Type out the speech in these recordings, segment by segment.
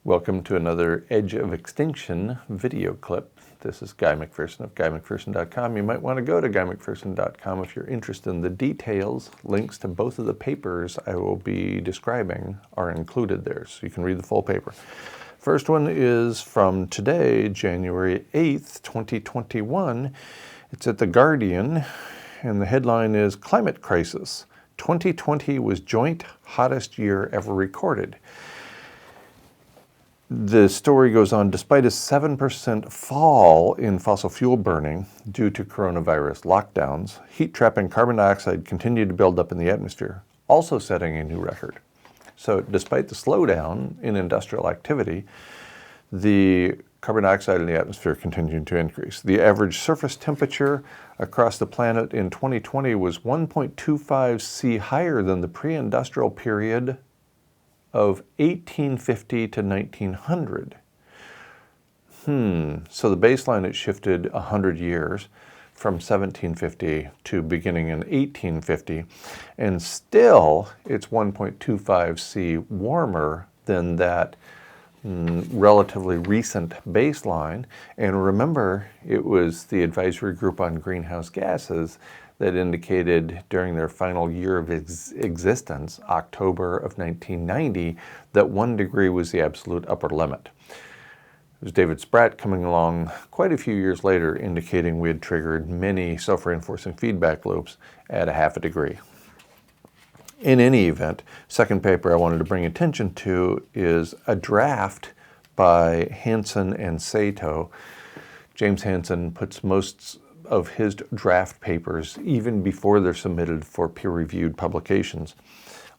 Welcome to another Edge of Extinction video clip. This is Guy McPherson of GuyMcPherson.com. You might want to go to GuyMcPherson.com if you're interested in the details. Links to both of the papers I will be describing are included there, so you can read the full paper. First one is from today, January 8th, 2021. It's at The Guardian, and the headline is Climate Crisis. 2020 was joint hottest year ever recorded. The story goes on, despite a 7% fall in fossil fuel burning due to coronavirus lockdowns, heat-trapping carbon dioxide continued to build up in the atmosphere, also setting a new record. So despite the slowdown in industrial activity, the carbon dioxide in the atmosphere continued to increase. The average surface temperature across the planet in 2020 was 1.25 C higher than the pre-industrial period of 1850 to 1900. So the baseline, it shifted 100 years from 1750 to beginning in 1850, and still it's 1.25 C warmer than that relatively recent baseline. And remember, it was the Advisory Group on Greenhouse Gases that indicated during their final year of existence, October of 1990, that 1 degree was the absolute upper limit. It was David Spratt coming along quite a few years later indicating we had triggered many self-reinforcing feedback loops at 0.5 degree. In any event, second paper I wanted to bring attention to is a draft by Hansen and Sato. James Hansen puts most of his draft papers, even before they're submitted for peer-reviewed publications,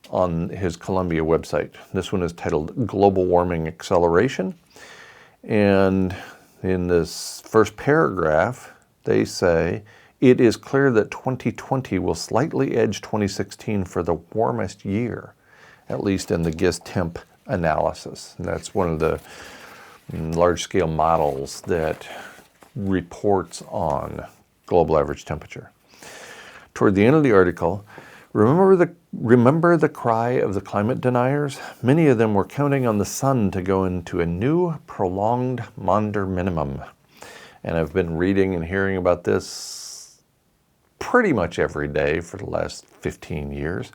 on his Columbia website. This one is titled Global Warming Acceleration. And in this first paragraph, they say, it is clear that 2020 will slightly edge 2016 for the warmest year, at least in the GISS temp analysis. And that's one of the large-scale models that reports on global average temperature. Toward the end of the article, remember the cry of the climate deniers? Many of them were counting on the sun to go into a new prolonged Maunder minimum. And I've been reading and hearing about this pretty much every day for the last 15 years.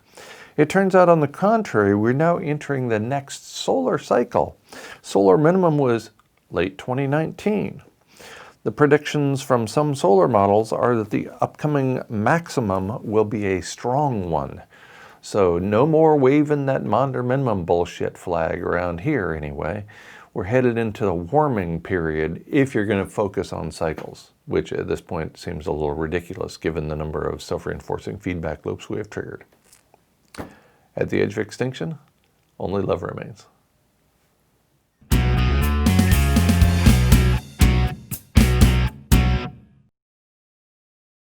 It turns out, on the contrary, we're now entering the next solar cycle. Solar minimum was late 2019. The predictions from some solar models are that the upcoming maximum will be a strong one. So no more waving that Maunder minimum bullshit flag around here anyway. We're headed into the warming period if you're going to focus on cycles, which at this point seems a little ridiculous given the number of self-reinforcing feedback loops we have triggered. At the edge of extinction, only love remains.